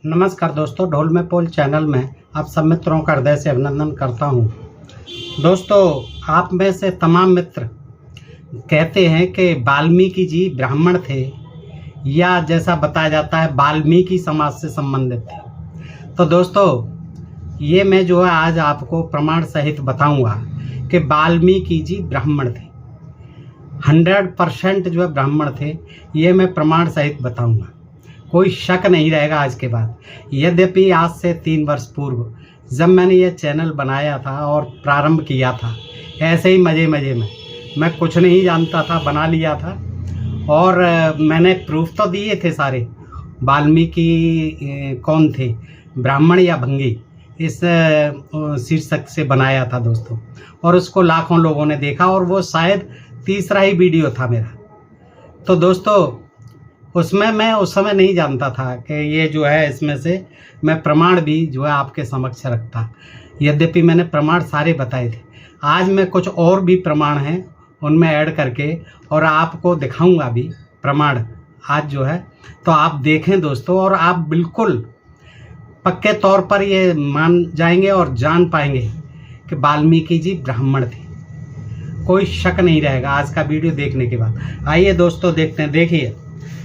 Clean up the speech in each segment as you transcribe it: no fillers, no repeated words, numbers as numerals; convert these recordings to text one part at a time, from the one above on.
नमस्कार दोस्तों, ढोल में पोल चैनल में आप सब मित्रों का हृदय से अभिनंदन करता हूं। दोस्तों, आप में से तमाम मित्र कहते हैं कि वाल्मीकि जी ब्राह्मण थे या जैसा बताया जाता है वाल्मीकि समाज से संबंधित थे। तो दोस्तों, ये मैं जो है आज आपको प्रमाण सहित बताऊंगा कि वाल्मीकि जी ब्राह्मण थे, 100% जो है ब्राह्मण थे। ये मैं प्रमाण सहित बताऊंगा, कोई शक नहीं रहेगा आज के बाद। यद्यपि आज से 3 वर्ष पूर्व जब मैंने ये चैनल बनाया था और प्रारंभ किया था, ऐसे ही मज़े में मैं कुछ नहीं जानता था, बना लिया था और मैंने प्रूफ तो दिए थे सारे। वाल्मीकि कौन थे, ब्राह्मण या भंगी, इस शीर्षक से बनाया था दोस्तों, और उसको लाखों लोगों ने देखा और वो शायद तीसरा ही वीडियो था मेरा। तो दोस्तों, उसमें मैं उस समय नहीं जानता था कि ये जो है, इसमें से मैं प्रमाण भी जो है आपके समक्ष रखता। यद्यपि मैंने प्रमाण सारे बताए थे, आज मैं कुछ और भी प्रमाण हैं उनमें ऐड करके और आपको दिखाऊंगा भी प्रमाण आज जो है। तो आप देखें दोस्तों, और आप बिल्कुल पक्के तौर पर ये मान जाएंगे और जान पाएंगे कि वाल्मीकि जी ब्राह्मण थे। कोई शक नहीं रहेगा आज का वीडियो देखने के बाद। आइए दोस्तों देखते हैं। देखिए,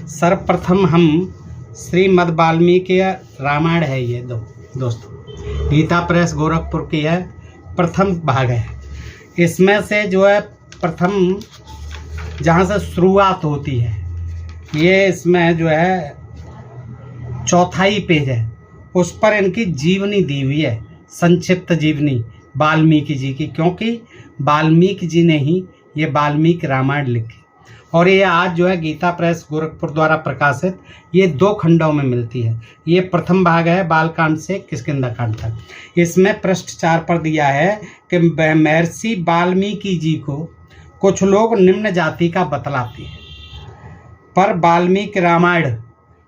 सर्वप्रथम हम श्रीमद् वाल्मीकि रामायण है ये दोस्तों, गीता प्रेस गोरखपुर की है, प्रथम भाग है। इसमें से जो है प्रथम जहाँ से शुरुआत होती है, ये इसमें जो है चौथाई पेज है, उस पर इनकी जीवनी दी हुई है, संक्षिप्त जीवनी वाल्मीकि जी की, क्योंकि वाल्मीकि जी ने ही ये वाल्मीकि रामायण लिखी। और ये आज जो है गीता प्रेस गोरखपुर द्वारा प्रकाशित, ये 2 खंडों में मिलती है। ये प्रथम भाग है, बालकांड से किष्किंधा कांड तक। इसमें पृष्ठ 4 पर दिया है कि महर्षि वाल्मीकि जी को कुछ लोग निम्न जाति का बतलाते हैं, पर वाल्मीकि रामायण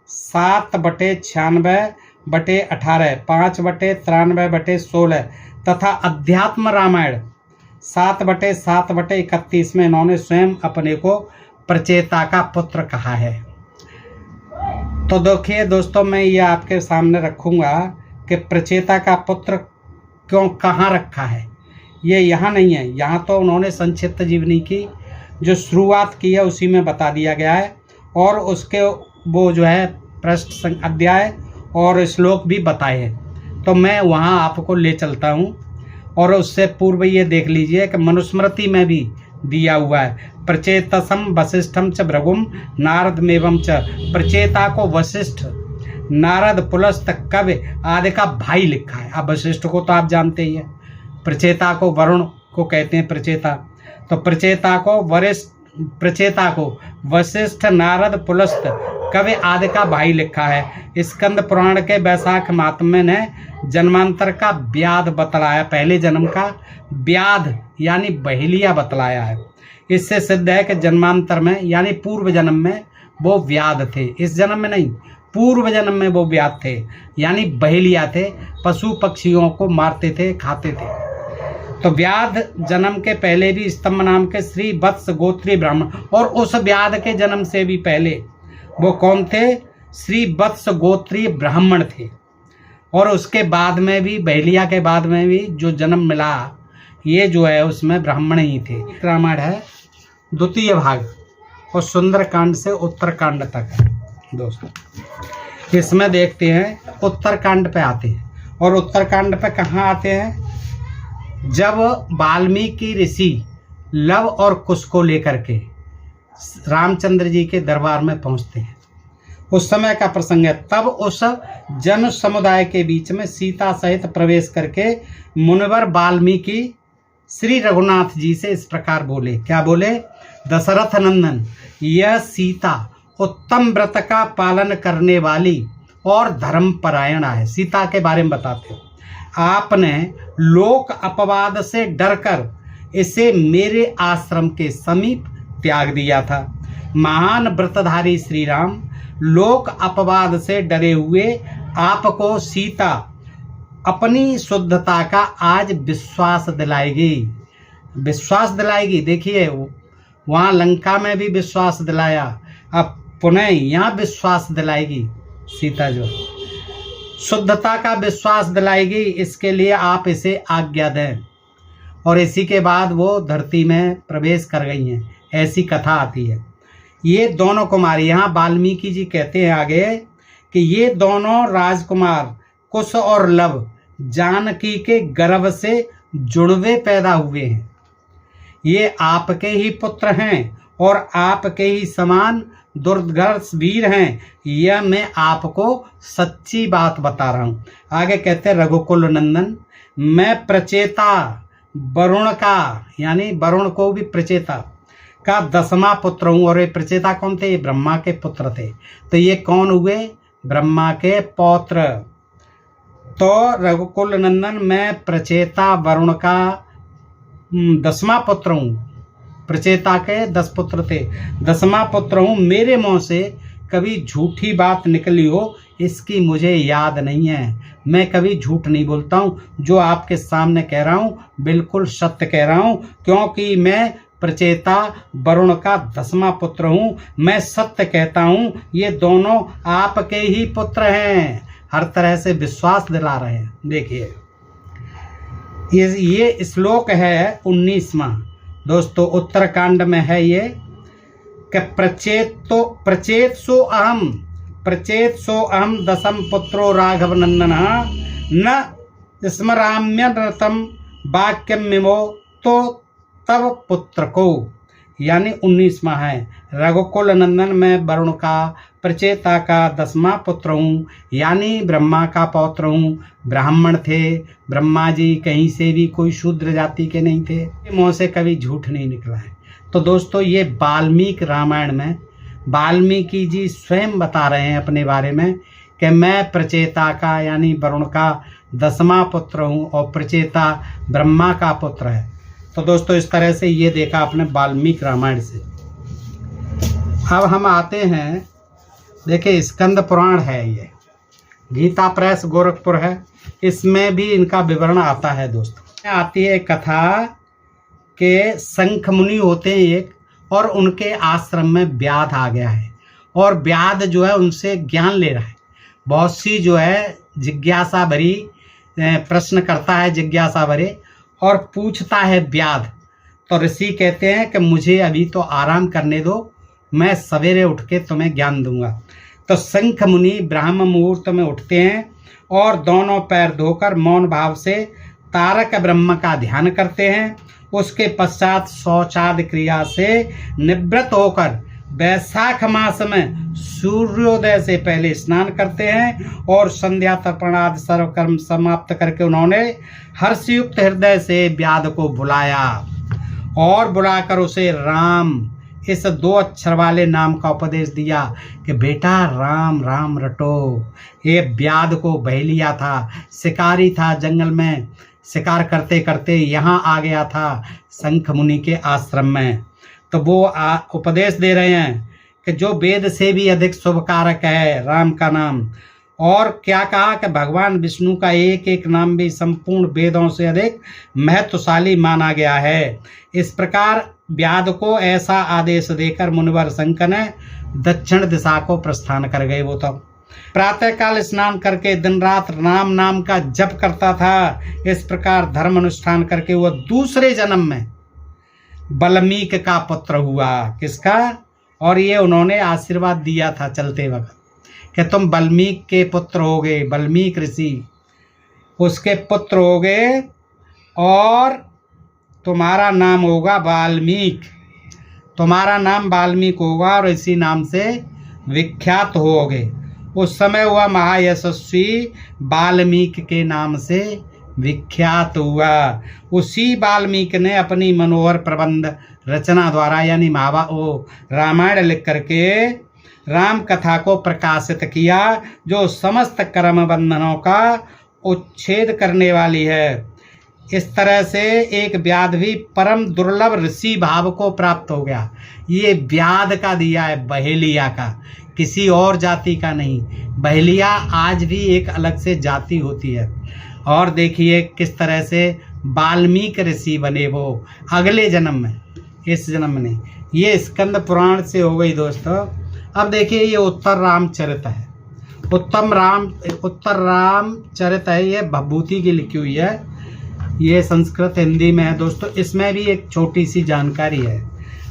7/96/18, 5/93/16 तथा अध्यात्म रामायण 7/7/31 में इन्होंने स्वयं अपने को प्रचेता का पुत्र कहा है। तो देखिए दोस्तों, मैं ये आपके सामने रखूँगा कि प्रचेता का पुत्र क्यों कहाँ रखा है। ये यहाँ नहीं है, यहाँ तो उन्होंने संक्षिप्त जीवनी की जो शुरुआत की है उसी में बता दिया गया है, और उसके वो जो है पृष्ठ अध्याय और श्लोक भी बताए हैं। तो मैं वहाँ आपको ले चलता हूँ, और उससे पूर्व ये देख लीजिए कि मनुस्मृति में भी दिया हुआ है, प्रचेतसम वशिष्ठम च भृगुम नारदमेवं च। प्रचेता को वशिष्ठ, नारद, पुलस्त, कवि आदि का भाई लिखा है। अब वशिष्ठ को तो आप जानते ही हैं, प्रचेता को वरुण को कहते हैं प्रचेता। तो प्रचेता को वशिष्ठ, नारद, पुलस्त, कवि आदि का भाई लिखा है। स्कंद पुराण के वैशाख महात्म्य ने जन्मांतर का व्याध बतलाया, पहले जन्म का व्याध यानी बहेलिया बतलाया है। इससे सिद्ध है कि जन्मांतर में यानी पूर्व जन्म में वो व्याध थे, इस जन्म में नहीं, पूर्व जन्म में वो व्याध थे यानी बहेलिया थे, पशु पक्षियों को मारते थे, खाते थे। तो व्याध जन्म के पहले भी स्तंभ नाम के श्री वत्स गोत्रीय ब्राह्मण, और उस व्याध के जन्म से भी पहले वो कौन थे, श्री वत्स गोत्रीय ब्राह्मण थे। और उसके बाद में भी, बहेलिया के बाद में भी जो जन्म मिला, ये जो है उसमें ब्राह्मण ही थे। रामायण है 2 भाग और सुंदरकांड से उत्तरकांड तक है दोस्तों। इसमें देखते हैं उत्तरकांड पे आते हैं, और उत्तरकांड पे कहाँ आते हैं, जब वाल्मीकि ऋषि लव और कुश को लेकर के रामचंद्र जी के दरबार में पहुंचते हैं, उस समय का प्रसंग है। तब उस जन समुदाय के बीच में सीता सहित प्रवेश करके मुनिवर वाल्मीकि श्री रघुनाथ जी से इस प्रकार बोले। क्या बोले, दशरथ नंदन, यह सीता उत्तम व्रत का पालन करने वाली और धर्मपरायण है। सीता के बारे में बताते हो, आपने लोक अपवाद से डरकर इसे मेरे आश्रम के समीप त्याग दिया था। महान व्रतधारी श्री राम लोक अपवाद से डरे हुए आपको सीता अपनी शुद्धता का आज विश्वास दिलाएगी। देखिए, वहाँ लंका में भी विश्वास दिलाया, अब पुनः यहाँ विश्वास दिलाएगी सीता जो। शुद्धता का विश्वास दिलाएगी, इसके लिए आप इसे आज्ञा दें। और इसी के बाद वो धरती में प्रवेश कर गई हैं, ऐसी कथा आती है। ये दोनों कुमारी, यहाँ वाल्मीकि जी कहते हैं आगे कि ये दोनों राजकुमार कुश और लव जानकी के गर्भ से जुड़वे पैदा हुए हैं। ये आपके ही पुत्र हैं और आपके ही समान दुर्धर्ष वीर हैं। यह मैं आपको सच्ची बात बता रहा हूँ। आगे कहते हैं रघुकुल नंदन, मैं प्रचेता वरुण का, यानी वरुण को भी प्रचेता का 10वां पुत्र हूँ। और ये प्रचेता कौन थे? ये ब्रह्मा के पुत्र थे। तो ये कौन हुए? ब्रह्मा के पौत्र। तो रघुकुल नंदन, मैं प्रचेता वरुण का 10वां पुत्र हूँ। प्रचेता के 10 पुत्र थे, 10वां पुत्र हूँ। मेरे मुंह से कभी झूठी बात निकली हो इसकी मुझे याद नहीं है। मैं कभी झूठ नहीं बोलता हूँ। जो आपके सामने कह रहा हूँ बिल्कुल सत्य कह रहा हूँ, क्योंकि मैं प्रचेता वरुण का 10वां पुत्र हूँ। मैं सत्य कहता हूँ, ये दोनों आपके ही पुत्र हैं। हर तरह से विश्वास दिला रहे हैं। देखिए ये श्लोक है 19वां दोस्तों, उत्तरकांड में है ये कि प्रचेत सो अहम 10म पुत्रो राघव नंदन न स्मराम्य नृतम वाक्यम मिमो तो तब पुत्र को, यानी 19वां है। रघुकुल नंदन में वरुण का प्रचेता का 10वां पुत्र हूँ, यानी ब्रह्मा का पौत्र हूँ। ब्राह्मण थे ब्रह्मा जी, कहीं से भी कोई शूद्र जाति के नहीं थे। मुँह से कभी झूठ नहीं निकला है। तो दोस्तों ये वाल्मीकि रामायण में वाल्मीकि जी स्वयं बता रहे हैं अपने बारे में कि मैं प्रचेता का यानी वरुण का 10वां पुत्र हूँ और प्रचेता ब्रह्मा का पुत्र है। तो दोस्तों इस तरह से ये देखा आपने वाल्मीकि रामायण से। अब हम आते हैं, देखिए स्कंद पुराण है, ये गीता प्रेस गोरखपुर है, इसमें भी इनका विवरण आता है दोस्तों। आती है कथा के शंख मुनि होते हैं एक, और उनके आश्रम में व्याध आ गया है और व्याध जो है उनसे ज्ञान ले रहा है। बहुत सी जो है जिज्ञासा भरी प्रश्न करता है, जिज्ञासा भरे, और पूछता है व्याध। तो ऋषि कहते हैं कि मुझे अभी तो आराम करने दो, मैं सवेरे उठ के तुम्हें ज्ञान दूंगा। तो शंख मुनि ब्राह्म मुहूर्त में उठते हैं और दोनों पैर धोकर मौन भाव से तारक ब्रह्म का ध्यान करते हैं। उसके पश्चात शौचादि क्रिया से निवृत्त होकर वैशाख मास में सूर्योदय से पहले स्नान करते हैं और संध्या तर्पण आदि सर्व कर्म समाप्त करके उन्होंने हर्षयुक्त हृदय से व्याध को बुलाया और बुलाकर उसे राम इस 2 अक्षर वाले नाम का उपदेश दिया कि बेटा राम राम रटो। ये व्याध को बह लिया था, शिकारी था, जंगल में शिकार करते करते यहाँ आ गया था शंख मुनि के आश्रम में। तो वो उपदेश दे रहे हैं कि जो वेद से भी अधिक शुभ कारक है राम का नाम। और क्या कहा कि भगवान विष्णु का एक एक नाम भी संपूर्ण वेदों से अधिक महत्वशाली माना गया है। इस प्रकार व्याध को ऐसा आदेश देकर मुनिवर शंकर ने दक्षिण दिशा को प्रस्थान कर गए। वो तब प्रातःकाल स्नान करके दिन रात राम नाम का जप करता था। इस प्रकार धर्म अनुष्ठान करके वह दूसरे जन्म में वाल्मीक का पुत्र हुआ। किसका? और ये उन्होंने आशीर्वाद दिया था चलते वक्त कि तुम वाल्मीकि के पुत्र होगे, वाल्मीकि ऋषि उसके पुत्र होगे और तुम्हारा नाम होगा वाल्मीकि, तुम्हारा नाम वाल्मीकि होगा और इसी नाम से विख्यात होगे। उस समय वह महायशस्वी वाल्मीकि के नाम से विख्यात हुआ। उसी वाल्मीकि ने अपनी मनोहर प्रबंध रचना द्वारा यानी रामायण लिख करके राम कथा को प्रकाशित किया, जो समस्त कर्म बंधनों का उच्छेद करने वाली है। इस तरह से एक व्याध भी परम दुर्लभ ऋषि भाव को प्राप्त हो गया। ये व्याध का दिया है, बहेलिया का, किसी और जाति का नहीं। बहेलिया आज भी एक अलग से जाति होती है। और देखिए किस तरह से वाल्मीकि ऋषि बने वो अगले जन्म में, इस जन्म में नहीं। ये स्कंद पुराण से हो गई दोस्तों। अब देखिए ये उत्तर रामचरित है। उत्तर रामचरित है, ये भभूति की लिखी हुई है, ये संस्कृत हिंदी में है दोस्तों। इसमें भी एक छोटी सी जानकारी है,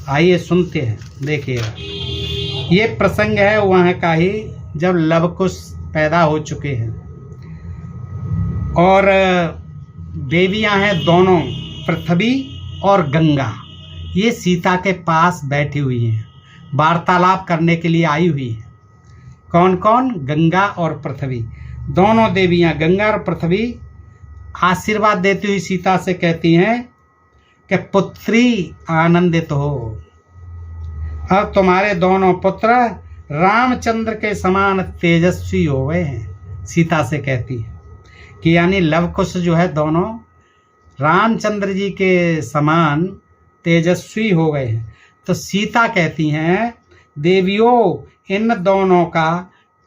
आइए सुनते हैं। देखिएगा, ये प्रसंग है वहाँ का ही जब लव कुश पैदा हो चुके हैं और देवियाँ हैं दोनों, पृथ्वी और गंगा, ये सीता के पास बैठी हुई हैं, वार्तालाप करने के लिए आई हुई हैं। कौन कौन? गंगा और पृथ्वी, दोनों देवियाँ गंगा और पृथ्वी आशीर्वाद देती हुई सीता से कहती हैं कि पुत्री आनंदित हो, अब तुम्हारे दोनों पुत्र रामचंद्र के समान तेजस्वी हो गए हैं। सीता से कहती है कि यानी लव कुश जो है दोनों रामचंद्र जी के समान तेजस्वी हो गए हैं। तो सीता कहती हैं, देवियों इन दोनों का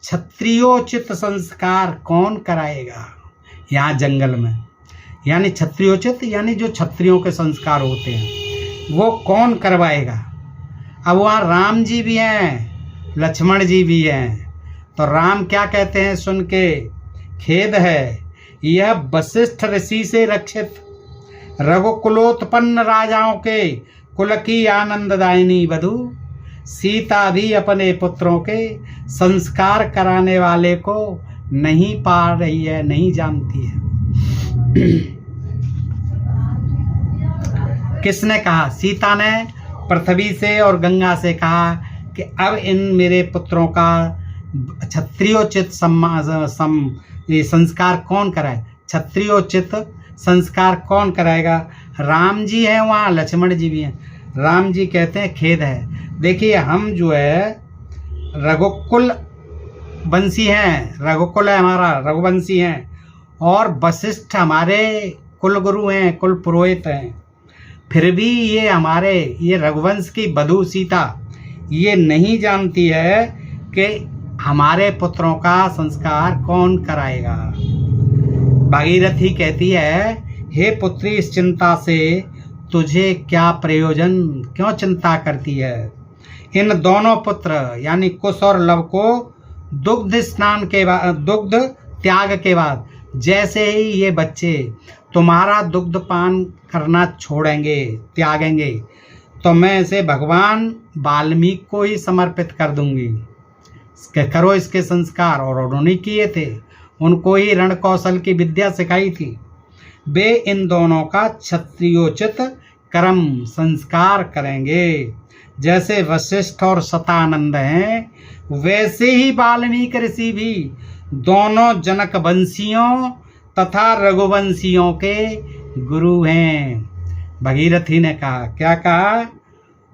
क्षत्रियोचित संस्कार कौन कराएगा? यहाँ जंगल में, यानी क्षत्रियोचित यानी जो क्षत्रियों के संस्कार होते हैं वो कौन करवाएगा? अब वहाँ राम जी भी हैं, लक्ष्मण जी भी हैं। तो राम क्या कहते हैं सुन के, खेद है यह वशिष्ठ ऋषि से रक्षित रघुकुलोत्पन्न राजाओं के कुल की आनंददायिनी वधु सीता भी अपने पुत्रों के संस्कार कराने वाले को नहीं पा रही है, नहीं जानती है। किसने कहा? सीता ने पृथ्वी से और गंगा से कहा कि अब इन मेरे पुत्रों का क्षत्रियोचित संस्कार कौन कराए? क्षत्रियोचित संस्कार कौन कराएगा? राम जी हैं वहाँ, लक्ष्मण जी भी हैं। राम जी कहते हैं खेद है, देखिए हम जो है रघुकुल वंशी हैं, रघुकुल है हमारा, रघुवंशी हैं, और वशिष्ठ हमारे कुल गुरु हैं, कुल पुरोहित हैं। फिर भी ये हमारे ये रघुवंश की वधू सीता ये नहीं जानती है कि हमारे पुत्रों का संस्कार कौन कराएगा। भागीरथी कहती है, हे पुत्री इस चिंता से तुझे क्या प्रयोजन, क्यों चिंता करती है? इन दोनों पुत्र यानी कुश और लव को दुग्ध स्नान के बाद, दुग्ध त्याग के बाद जैसे ही ये बच्चे तुम्हारा दुग्ध पान करना छोड़ेंगे, त्यागेंगे, तो मैं इसे भगवान वाल्मीकि को ही समर्पित कर दूंगी। करो इसके संस्कार। और उन्होंने किए थे, उनको ही रण कौशल की विद्या सिखाई थी। वे इन दोनों का क्षत्रियोचित कर्म संस्कार करेंगे। जैसे वशिष्ठ और शतानंद हैं, वैसे ही वाल्मीकि ऋषि भी दोनों जनक वंशियों तथा रघुवंशियों के गुरु हैं। भगीरथी ने कहा, क्या कहा?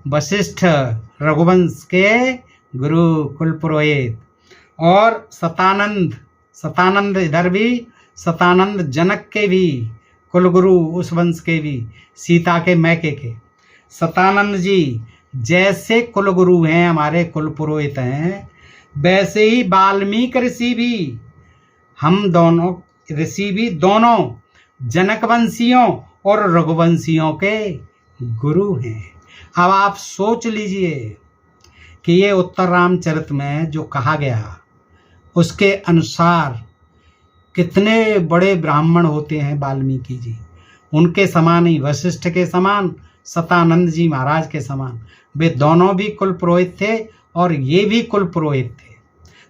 वशिष्ठ रघुवंश के गुरु, कुल पुरोहित, और शतानंद इधर भी, शतानंद जनक के भी कुलगुरु, उस वंश के भी, सीता के मैके के। शतानंद जी जैसे कुलगुरु हैं, हमारे कुल पुरोहित हैं, वैसे ही वाल्मीकि ऋषि भी, हम दोनों ऋषि भी दोनों जनक वंशियों और रघुवंशियों के गुरु हैं। अब आप सोच लीजिए कि ये उत्तर रामचरित में जो कहा गया उसके अनुसार कितने बड़े ब्राह्मण होते हैं वाल्मीकि जी। उनके समान ही, वशिष्ठ के समान, शतानंद जी महाराज के समान, वे दोनों भी कुल पुरोहित थे और ये भी कुल पुरोहित थे।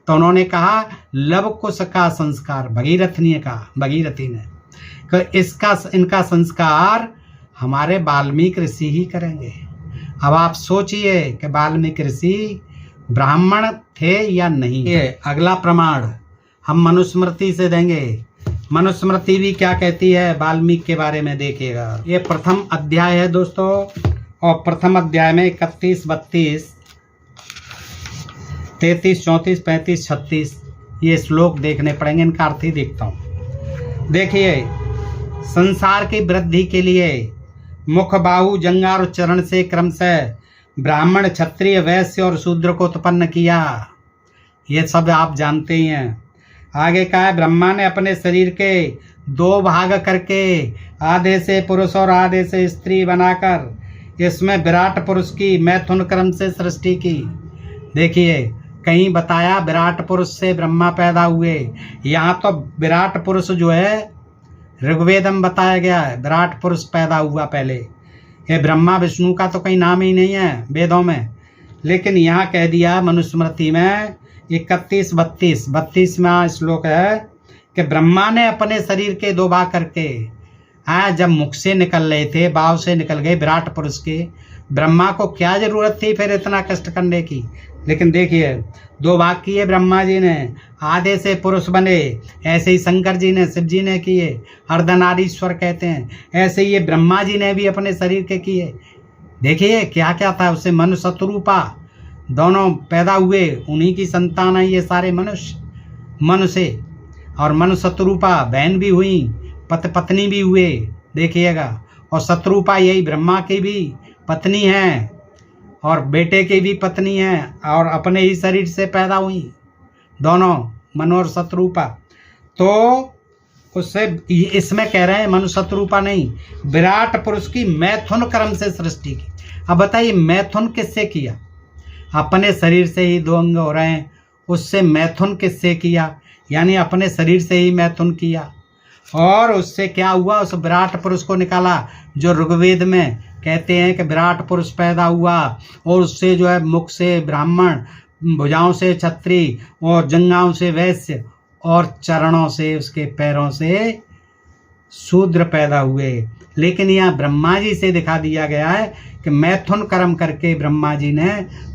तो उन्होंने कहा लव कुश का संस्कार, भगीरथी ने इनका संस्कार हमारे वाल्मीकि ऋषि ही करेंगे। अब आप सोचिए कि वाल्मीकि ऋषि ब्राह्मण थे या नहीं। ये अगला प्रमाण हम मनुस्मृति से देंगे। मनुस्मृति भी क्या कहती है वाल्मीकि के बारे में, देखिएगा। ये प्रथम अध्याय है दोस्तों, और प्रथम अध्याय में 31, 32, 33, 34, 35, 36 ये श्लोक देखने पड़ेंगे। इनका अर्थ ही देखता हूँ। देखिए, संसार की वृद्धि के लिए मुख, बाहु, जंघा और चरण से क्रमशः ब्राह्मण, क्षत्रिय, वैश्य और शूद्र को उत्पन्न किया। ये सब आप जानते ही हैं। आगे का है, ब्रह्मा ने अपने शरीर के 2 भाग करके आधे से पुरुष और आधे से स्त्री बनाकर इसमें विराट पुरुष की मैथुन क्रम से सृष्टि की। देखिए, कहीं बताया विराट पुरुष से ब्रह्मा पैदा हुए, यहाँ तो विराट पुरुष जो है ऋग्वेद में बताया गया है, विराट पुरुष पैदा हुआ पहले। ये ब्रह्मा विष्णु का तो कहीं नाम ही नहीं है वेदों में, लेकिन यहाँ कह दिया मनुस्मृति में 32-32 श्लोक है कि ब्रह्मा ने अपने शरीर के 2 भाग करके, जब मुख से निकल रहे थे, बाव से निकल गए विराट पुरुष के, ब्रह्मा को क्या जरूरत थी फिर इतना कष्ट करने की। लेकिन देखिए 2 भाग किए ब्रह्मा जी ने, आधे से पुरुष बने। ऐसे ही शंकर जी ने, शिव जी ने किए, अर्धनारीश्वर कहते हैं। ऐसे ही ये ब्रह्मा जी ने भी अपने शरीर के किए। देखिए क्या क्या था उससे, मनु शत्रुपा दोनों पैदा हुए, उन्हीं की संतान है ये सारे मनुष्य, मनु से। और मनु शत्रुपा बहन भी हुई, पत्नी भी हुए, देखिएगा। और शत्रुपा यही ब्रह्मा की भी पत्नी है और बेटे की भी पत्नी है, और अपने ही शरीर से पैदा हुई दोनों, मनु और शत्रुपा। तो उससे इसमें कह रहे हैं मनु शत्रुपा नहीं, विराट पुरुष की मैथुन कर्म से सृष्टि की। अब बताइए मैथुन किससे किया? अपने शरीर से ही 2 अंग हो रहे हैं, उससे मैथुन किससे किया? यानी अपने शरीर से ही मैथुन किया। और उससे क्या हुआ? उस विराट पुरुष को निकाला, जो ऋग्वेद में कहते हैं कि विराट पुरुष पैदा हुआ, और उससे जो है मुख से ब्राह्मण, भुजाओं से क्षत्रिय, और जंघाओं से वैश्य, और चरणों से, उसके पैरों से शूद्र पैदा हुए। लेकिन यहाँ ब्रह्मा जी से दिखा दिया गया है कि मैथुन कर्म करके ब्रह्मा जी ने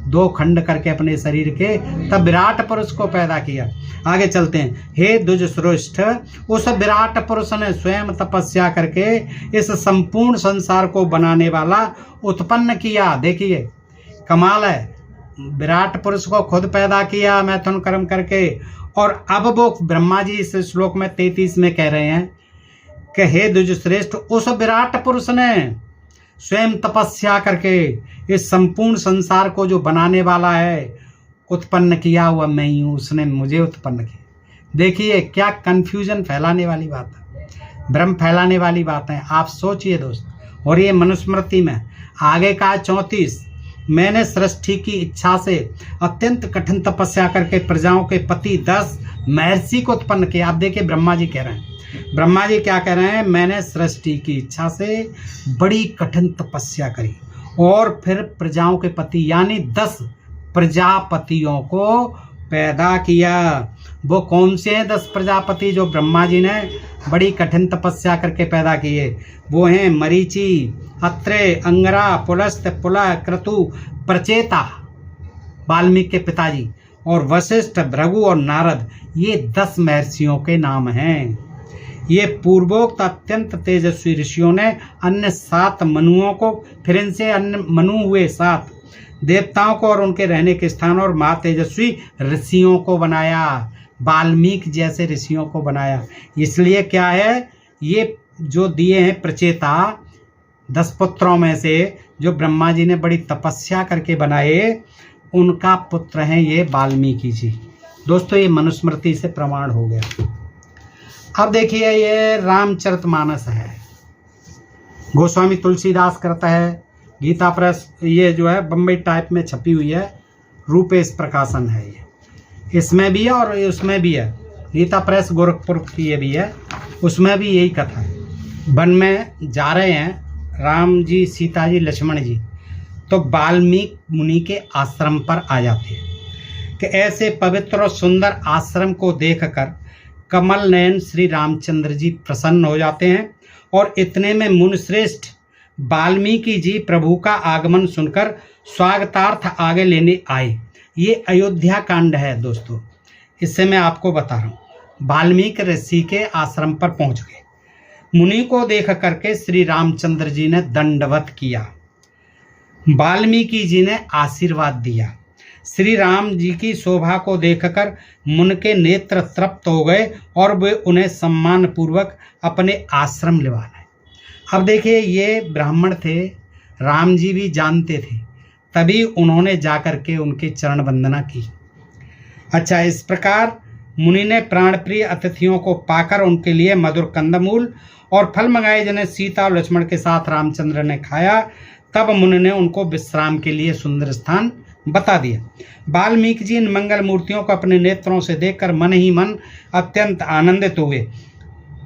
2 खंड करके अपने शरीर के तब विराट पुरुष को पैदा किया। आगे चलते हैं। हे द्विजश्रेष्ठ, उस विराट पुरुष ने स्वयं तपस्या करके इस संपूर्ण संसार को बनाने वाला उत्पन्न किया। देखिए कमाल है, विराट पुरुष को खुद पैदा किया मैथुन कर्म करके। और अब वो ब्रह्मा जी इस श्लोक में 33 में कह रहे हैं कि हे द्विजश्रेष्ठ, उस विराट पुरुष ने स्वयं तपस्या करके इस संपूर्ण संसार को जो बनाने वाला है उत्पन्न किया हुआ मैं ही हूँ, उसने मुझे उत्पन्न किया। देखिए क्या कन्फ्यूजन फैलाने वाली बात है, भ्रम फैलाने वाली बात है, आप सोचिए दोस्त। और ये मनुस्मृति में आगे का 34, मैंने सृष्टि की इच्छा से अत्यंत कठिन तपस्या करके प्रजाओं के पति 10 महर्षि को उत्पन्न किया। आप देखिए ब्रह्मा जी कह रहे हैं, ब्रह्मा जी क्या कह रहे हैं? मैंने सृष्टि की इच्छा से बड़ी कठिन तपस्या करी और फिर प्रजाओं के पति यानी 10 प्रजापतियों को पैदा किया। वो कौन से हैं 10 प्रजापति जो ब्रह्मा जी ने बड़ी कठिन तपस्या करके पैदा किए? वो हैं मरीचि, अत्रे, अंगरा, पुलस्त, पुलह, क्रतु, प्रचेता, वाल्मीकि के पिताजी, और वशिष्ठ, भृगु और नारद। ये 10 महर्षियों के नाम हैं। ये पूर्वोक्त अत्यंत तेजस्वी ऋषियों ने अन्य 7 मनुओं को, फिर इनसे अन्य मनु हुए 7 देवताओं को और उनके रहने के स्थान और महातेजस्वी ऋषियों को बनाया, वाल्मीकि जैसे ऋषियों को बनाया। इसलिए क्या है, ये जो दिए हैं प्रचेता 10 पुत्रों में से जो ब्रह्मा जी ने बड़ी तपस्या करके बनाए, उनका पुत्र हैं ये वाल्मीकि जी। दोस्तों ये मनुस्मृति से प्रमाण हो गया। अब देखिए ये रामचरितमानस है, गोस्वामी तुलसीदास करता है, गीता प्रेस ये जो है बम्बई टाइप में छपी हुई है, रूपेश प्रकाशन है ये, इसमें भी है और उसमें भी है। गीता प्रेस गोरखपुर की ये भी है, उसमें भी यही कथा है। वन में जा रहे हैं राम जी, सीता जी, लक्ष्मण जी, तो वाल्मीकि मुनि के आश्रम पर आ जाते हैं कि ऐसे पवित्र और सुंदर आश्रम को देखकर कमल नयन श्री रामचंद्र जी प्रसन्न हो जाते हैं। और इतने में मुनिश्रेष्ठ वाल्मीकि जी प्रभु का आगमन सुनकर स्वागतार्थ आगे लेने आए। ये अयोध्या कांड है दोस्तों, इससे मैं आपको बता रहा हूँ। वाल्मीकि ऋषि के आश्रम पर पहुँच गए, मुनि को देख करके श्री रामचंद्र जी ने दंडवत किया, वाल्मीकि जी ने आशीर्वाद दिया। श्री राम जी की शोभा को देखकर मुनि के नेत्र तृप्त हो गए और वे उन्हें सम्मान पूर्वक अपने आश्रम ले आए। अब देखिए ये ब्राह्मण थे, राम जी भी जानते थे, तभी उन्होंने जाकर के उनके चरण वंदना की। अच्छा, इस प्रकार मुनि ने प्राणप्रिय अतिथियों को पाकर उनके लिए मधुर कंदमूल और फल मंगाए, जिन्हें सीता और लक्ष्मण के साथ रामचंद्र ने खाया। तब मुनि ने उनको विश्राम के लिए सुंदर स्थान बता दिया। वाल्मीकि जी इन मंगल मूर्तियों को अपने नेत्रों से देखकर मन ही मन अत्यंत आनंदित हुए।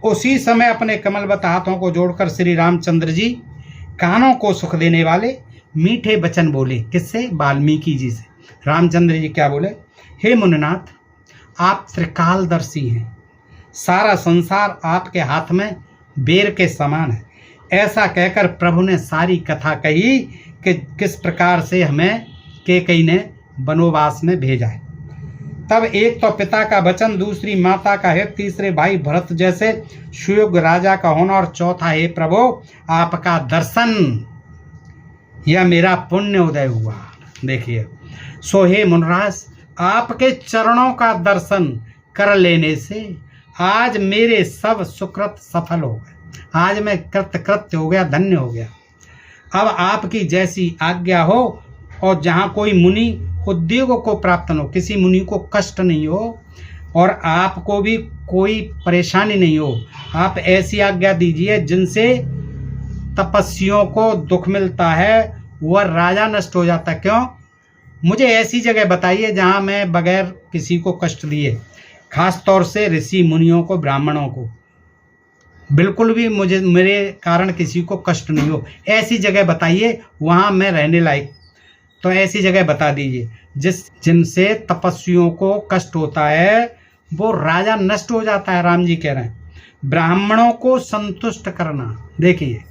उसी समय अपने कमलवत हाथों को जोड़कर श्री रामचंद्र जी कानों को सुख देने वाले मीठे वचन बोले। किससे? वाल्मीकि जी से। रामचंद्र जी क्या बोले? हे मुनिनाथ, आप त्रिकालदर्शी हैं, सारा संसार आपके हाथ में बेर के समान है। ऐसा कहकर प्रभु ने सारी कथा कही कि किस प्रकार से हमें कैकेयी ने वनवास में भेजा है। तब एक तो पिता का वचन, दूसरी माता का हित, तीसरे भाई भरत जैसे सुयोग्य राजा का होना और चौथा हे प्रभु आपका दर्शन, यह मेरा पुण्य उदय हुआ। देखिए, सो हे मुनराज, आपके चरणों का दर्शन कर लेने से आज मेरे सब सुकृत सफल हो गए। आज मैं कृतकृत्य हो गया, धन्य हो गया। अब आपकी जैसी आज्ञा हो और जहाँ कोई मुनि उद्योगों को प्राप्त न हो, किसी मुनि को कष्ट नहीं हो और आपको भी कोई परेशानी नहीं हो, आप ऐसी आज्ञा दीजिए जिनसे तपस्वियों को दुख मिलता है, वह राजा नष्ट हो जाता है। क्यों? मुझे ऐसी जगह बताइए जहाँ मैं बगैर किसी को कष्ट दिए, खास तौर से ऋषि मुनियों को, ब्राह्मणों को, बिल्कुल भी मेरे कारण किसी को कष्ट नहीं हो, ऐसी जगह बताइए वहाँ मैं रहने लायक। तो ऐसी जगह बता दीजिए जिनसे तपस्वियों को कष्ट होता है, वो राजा नष्ट हो जाता है। राम जी कह रहे हैं ब्राह्मणों को संतुष्ट करना। देखिए,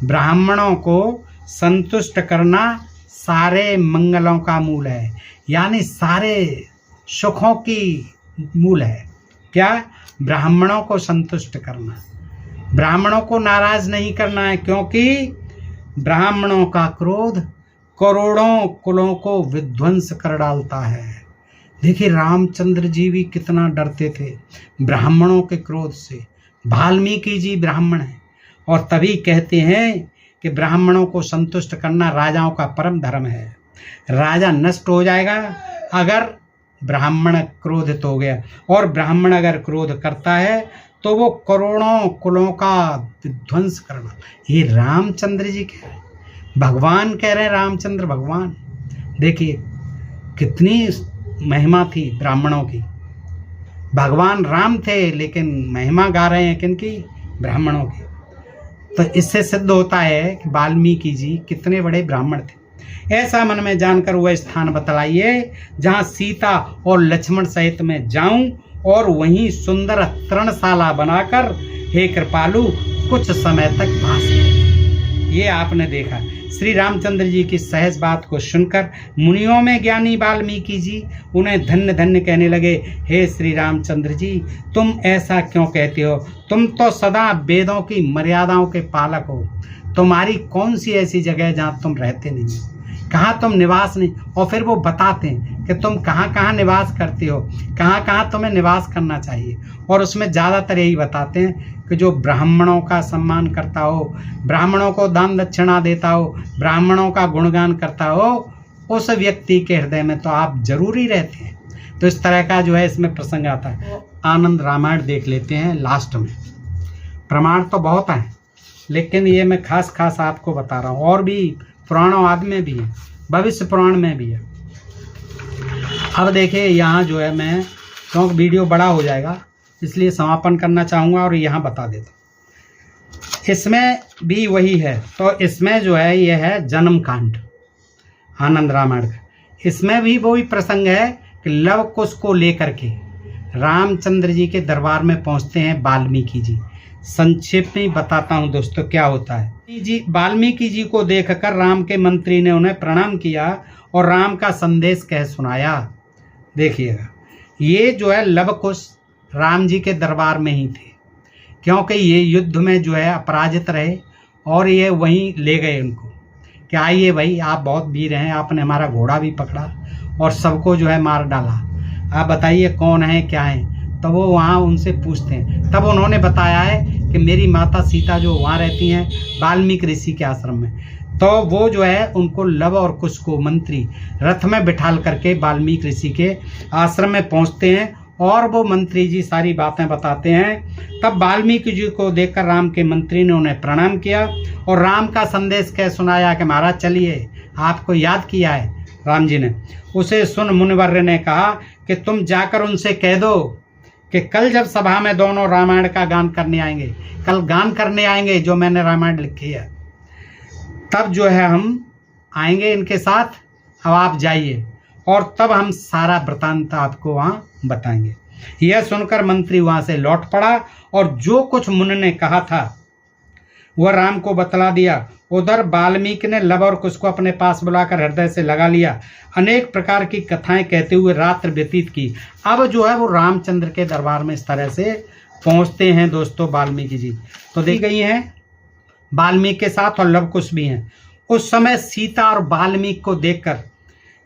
ब्राह्मणों को संतुष्ट करना सारे मंगलों का मूल है, यानी सारे सुखों की मूल है। क्या? ब्राह्मणों को संतुष्ट करना, ब्राह्मणों को नाराज नहीं करना है, क्योंकि ब्राह्मणों का क्रोध करोड़ों कुलों को विध्वंस कर डालता है। देखिए, रामचंद्र जी भी कितना डरते थे ब्राह्मणों के क्रोध से। वाल्मीकि जी ब्राह्मण हैं और तभी कहते हैं कि ब्राह्मणों को संतुष्ट करना राजाओं का परम धर्म है। राजा नष्ट हो जाएगा अगर ब्राह्मण क्रोधित हो गया, और ब्राह्मण अगर क्रोध करता है तो वो करोड़ों कुलों का विध्वंस करना। ये रामचंद्र जी कह रहे हैं, भगवान कह रहे हैं, रामचंद्र भगवान। देखिए कितनी महिमा थी ब्राह्मणों की। भगवान राम थे लेकिन महिमा गा रहे हैं किनकी? ब्राह्मणों की। तो इससे सिद्ध होता है कि वाल्मीकि जी कितने बड़े ब्राह्मण थे। ऐसा मन में जानकर वह स्थान बतलाइए जहाँ सीता और लक्ष्मण सहित मैं जाऊं और वहीं सुंदर तृणशाला बनाकर हे कृपालु कुछ समय तक वास करूं। ये आपने देखा। श्री रामचंद्र जी की सहज बात को सुनकर मुनियों में ज्ञानी वाल्मीकि जी उन्हें धन्य धन्य कहने लगे। हे श्री रामचंद्र जी, तुम ऐसा क्यों कहते हो? तुम तो सदा वेदों की मर्यादाओं के पालक हो। तुम्हारी कौन सी ऐसी जगह है जहाँ तुम रहते नहीं हो, कहाँ तुम निवास नहीं। और फिर वो बताते हैं कि तुम कहाँ कहाँ निवास करते हो, कहाँ कहाँ तुम्हें निवास करना चाहिए। और उसमें ज़्यादातर यही बताते हैं कि जो ब्राह्मणों का सम्मान करता हो, ब्राह्मणों को दान दक्षिणा देता हो, ब्राह्मणों का गुणगान करता हो, उस व्यक्ति के हृदय में तो आप जरूरी रहते हैं। तो इस तरह का जो है इसमें प्रसंग आता है। आनंद रामायण देख लेते हैं लास्ट में। प्रमाण तो बहुत हैं लेकिन ये मैं खास खास आपको बता रहा हूँ। और भी पुराणों आदि में भी है, भविष्य पुराण में भी है। अब देखिए यहाँ जो है मैं, क्योंकि वीडियो बड़ा हो जाएगा इसलिए समापन करना चाहूँगा और यहाँ बता देता हूँ। इसमें भी वही है। तो इसमें जो है ये है जन्म कांड आनंद रामायण का। इसमें भी वही प्रसंग है कि लव कुश को लेकर के रामचंद्र जी के दरबार में पहुँचते हैं वाल्मीकि जी। संक्षेप में बताता हूँ दोस्तों क्या होता है। जी वाल्मीकि जी को देखकर राम के मंत्री ने उन्हें प्रणाम किया और राम का संदेश कह सुनाया। देखिएगा, ये जो है लव कुश राम जी के दरबार में ही थे, क्योंकि ये युद्ध में जो है अपराजित रहे और ये वहीं ले गए उनको कि आइए भाई, आप बहुत वीर हैं, आपने हमारा घोड़ा भी पकड़ा और सबको जो है मार डाला, आप बताइए कौन है क्या है। तो वो वहाँ उनसे पूछते हैं। तब उन्होंने बताया है कि मेरी माता सीता जो वहाँ रहती हैं वाल्मीकि ऋषि के आश्रम में। तो वो जो है उनको लव और कुश को मंत्री रथ में बिठाल करके वाल्मीकि ऋषि के आश्रम में पहुँचते हैं और वो मंत्री जी सारी बातें बताते हैं। तब वाल्मीकि जी को देखकर राम के मंत्री ने उन्हें प्रणाम किया और राम का संदेश कह सुनाया कि महाराज चलिए, आपको याद किया है, राम जी ने। उसे सुन मुनिवर्य ने कहा कि तुम जाकर उनसे कह दो कि कल जब सभा में दोनों रामायण का गान करने आएंगे, कल गान करने आएंगे जो मैंने रामायण लिखी है, तब जो है हम आएंगे इनके साथ। अब आप जाइए और तब हम सारा वृतांत आपको वहाँ बताएंगे। यह सुनकर मंत्री वहाँ से लौट पड़ा और जो कुछ मुनि ने कहा था वह राम को बतला दिया। उधर वाल्मीकि ने लव और कुश को अपने पास बुलाकर हृदय से लगा लिया। अनेक प्रकार की कथाएं कहते हुए रात्र व्यतीत की। अब जो है वो रामचंद्र के दरबार में इस तरह से पहुंचते हैं दोस्तों वाल्मीकि जी। तो देख गई हैं वाल्मीकि के साथ और लव कुश भी हैं। उस समय सीता और वाल्मीकि को देखकर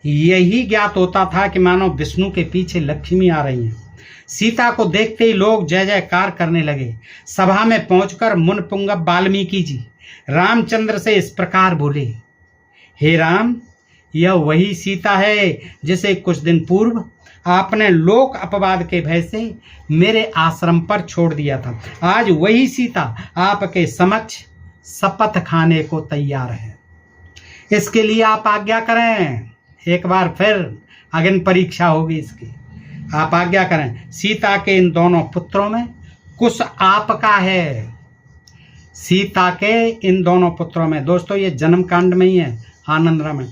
यही ज्ञात होता था कि मानो विष्णु के पीछे लक्ष्मी आ रही हैं। सीता को देखते ही लोग जय जयकार करने लगे। सभा में पहुंचकर मुनपुंगव वाल्मीकि जी रामचंद्र से इस प्रकार बोले, हे राम, यह वही सीता है जिसे कुछ दिन पूर्व आपने लोक अपवाद के भय से मेरे आश्रम पर छोड़ दिया था। आज वही सीता आपके समक्ष शपथ खाने को तैयार है। इसके लिए आप आज्ञा करें। एक बार फिर अग्नि परीक्षा होगी इसकी। आप आज्ञा करें। सीता के इन दोनों पुत्रों में कुश आपका है। सीता के इन दोनों पुत्रों में, दोस्तों ये जन्म कांड में ही है, आनंद रामायण।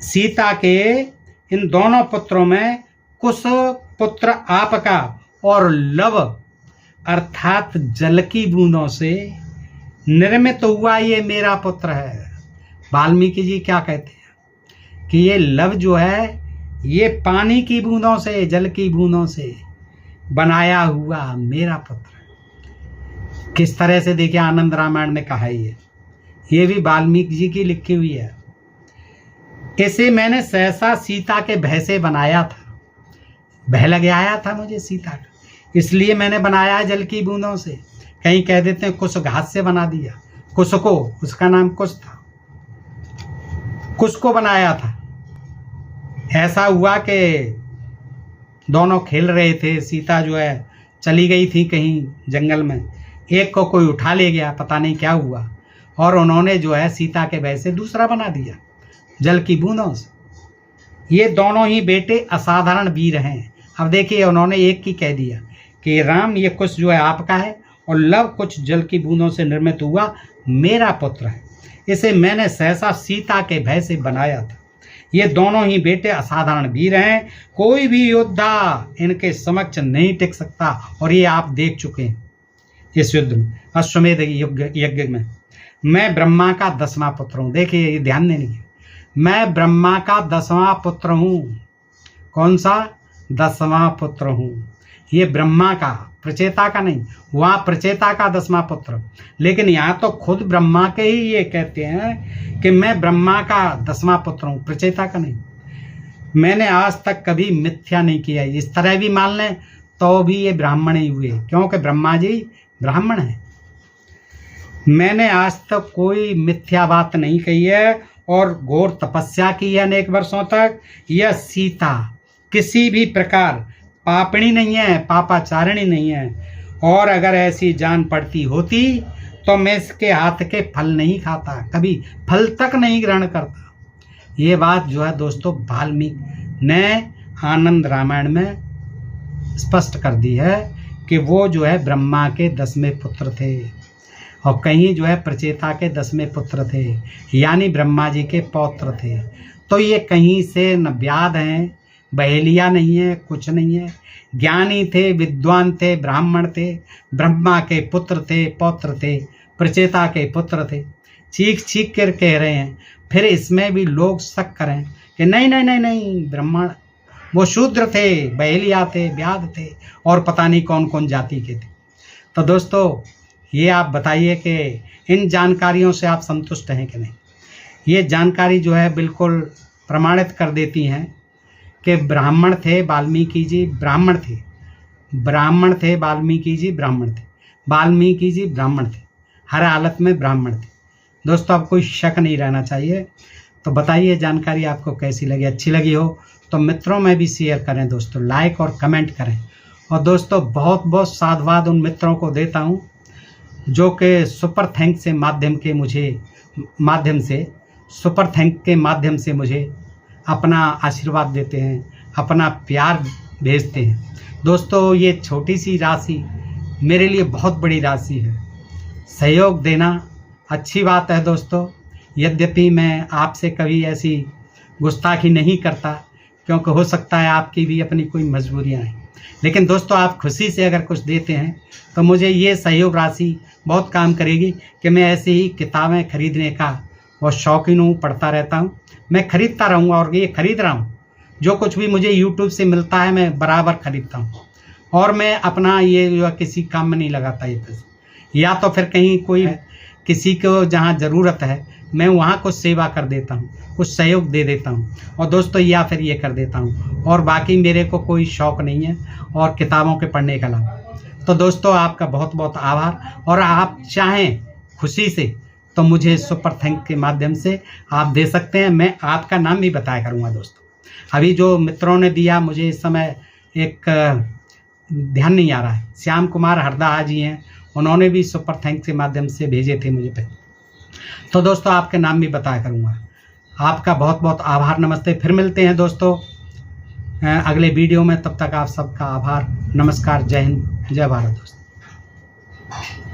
सीता के इन दोनों पुत्रों में कुश पुत्र आपका और लव अर्थात जल की बूंदों से निर्मित हुआ ये मेरा पुत्र है। वाल्मीकि जी क्या कहते हैं कि ये लव जो है ये पानी की बूंदों से, जल की बूंदों से बनाया हुआ मेरा पुत्र है। किस तरह से देखिए आनंद रामायण में कहा है ये भी वाल्मीकि जी की लिखी हुई है। इसे मैंने सहसा सीता के भय से बनाया था। भय लग आया था मुझे सीता का, इसलिए मैंने बनाया जल की बूंदों से। कहीं कह देते हैं कुश घास से बना दिया। कुश को, उसका नाम कुश था, कुश को बनाया था। ऐसा हुआ कि दोनों खेल रहे थे। सीता जो है चली गई थी कहीं जंगल में, एक को कोई उठा ले गया, पता नहीं क्या हुआ, और उन्होंने जो है सीता के भय से दूसरा बना दिया जल की बूंदों से। ये दोनों ही बेटे असाधारण वीर हैं। अब देखिए उन्होंने एक की कह दिया कि राम ये कुश जो है आपका है और लव कुछ जल की बूंदों से निर्मित हुआ मेरा पुत्र है। इसे मैंने सहसा सीता के भय से बनाया था। ये दोनों ही बेटे असाधारण वीर हैं। कोई भी योद्धा इनके समक्ष नहीं टिक सकता, और ये आप देख चुके हैं इस युद्ध में, अश्वमेध यज्ञ में। मैं ब्रह्मा का 10वां पुत्र हूँ। देखिए ये ध्यान देने की, मैं ब्रह्मा का 10वां पुत्र हूँ। कौन सा? 10वां पुत्र हूँ। ये ब्रह्मा का, प्रचेता का नहीं। वहाँ प्रचेता का 10वां पुत्र, लेकिन यहाँ तो खुद ब्रह्मा के ही ये कहते हैं कि मैं ब्रह्मा का 10वां पुत्र हूँ, प्रचेता का नहीं। मैंने आज तक कभी मिथ्या नहीं किया। इस तरह भी मान लें तो भी ये ब्राह्मण ही हुए, क्योंकि ब्रह्मा जी ब्राह्मण है। मैंने आज तक कोई मिथ्या बात नहीं कही है और घोर तपस्या की है अनेक वर्षों तक। यह सीता किसी भी प्रकार पापणी नहीं है, पापाचारिणी नहीं है, और अगर ऐसी जान पड़ती होती तो मैं इसके हाथ के फल नहीं खाता, कभी फल तक नहीं ग्रहण करता। ये बात जो है दोस्तों वाल्मीकि ने आनंद रामायण में स्पष्ट कर दी है कि वो जो है ब्रह्मा के 10वें पुत्र थे, और कहीं जो है प्रचेता के 10वें पुत्र थे, यानी ब्रह्मा जी के पौत्र थे। तो ये कहीं से न व्याध हैं, बहेलिया नहीं है, कुछ नहीं है। ज्ञानी थे, विद्वान थे, ब्राह्मण थे, ब्रह्मा के पुत्र थे, पौत्र थे, प्रचेता के पुत्र थे। चीख चीख कर कह रहे हैं। फिर इसमें भी लोग शक करें कि नहीं नहीं नहीं नहीं, ब्राह्मण वो शूद्र थे, बहेलिया थे, व्याध थे, और पता नहीं कौन कौन जाति के थे। तो दोस्तों ये आप बताइए कि इन जानकारियों से आप संतुष्ट हैं कि नहीं। ये जानकारी जो है बिल्कुल प्रमाणित कर देती हैं कि ब्राह्मण थे वाल्मीकि जी, ब्राह्मण थे, ब्राह्मण थे वाल्मीकि जी, ब्राह्मण थे, वाल्मीकि जी ब्राह्मण थे, हर हालत में ब्राह्मण थे। दोस्तों अब कोई शक नहीं रहना चाहिए। तो बताइए जानकारी आपको कैसी लगी। अच्छी लगी हो तो मित्रों में भी शेयर करें दोस्तों, लाइक और कमेंट करें। और दोस्तों बहुत बहुत साधुवाद उन मित्रों को देता हूँ जो कि सुपर थैंक्स के माध्यम से मुझे अपना आशीर्वाद देते हैं, अपना प्यार भेजते हैं। दोस्तों, ये छोटी सी राशि मेरे लिए बहुत बड़ी राशि है। सहयोग देना अच्छी बात है दोस्तों। यद्यपि मैं आपसे कभी ऐसी गुस्ताखी नहीं करता, क्योंकि हो सकता है आपकी भी अपनी कोई मजबूरियां हैं। लेकिन दोस्तों, आप खुशी से अगर कुछ देते हैं तो मुझे ये सहयोग राशि बहुत काम करेगी कि मैं ऐसे ही किताबें खरीदने का बहुत शौकीन हूँ, पढ़ता रहता हूँ। मैं खरीदता रहूँगा और ये खरीद रहा हूँ। जो कुछ भी मुझे यूट्यूब से मिलता है मैं बराबर खरीदता हूँ, और मैं अपना ये किसी काम में नहीं लगाता ये पैसे। या तो फिर कहीं कोई किसी को जहाँ ज़रूरत है मैं वहाँ कुछ सेवा कर देता हूँ, कुछ सहयोग दे देता हूँ, और दोस्तों या फिर ये कर देता हूँ। और बाकी मेरे को कोई शौक़ नहीं है और किताबों के पढ़ने का अलावा। तो दोस्तों, आपका बहुत बहुत आभार। और आप चाहें खुशी से तो मुझे सुपर थैंक के माध्यम से आप दे सकते हैं। मैं आपका नाम भी बताया करूँगा दोस्तों। अभी जो मित्रों ने दिया, मुझे इस समय एक ध्यान नहीं आ रहा है, श्याम कुमार हरदा जी हैं, उन्होंने भी सुपर थैंक के माध्यम से भेजे थे मुझे पैसे। तो दोस्तों, आपके नाम भी बताया करूँगा। आपका बहुत बहुत आभार। नमस्ते। फिर मिलते हैं दोस्तों अगले वीडियो में। तब तक आप सबका आभार। नमस्कार। जय हिंद, जय भारत दोस्तों।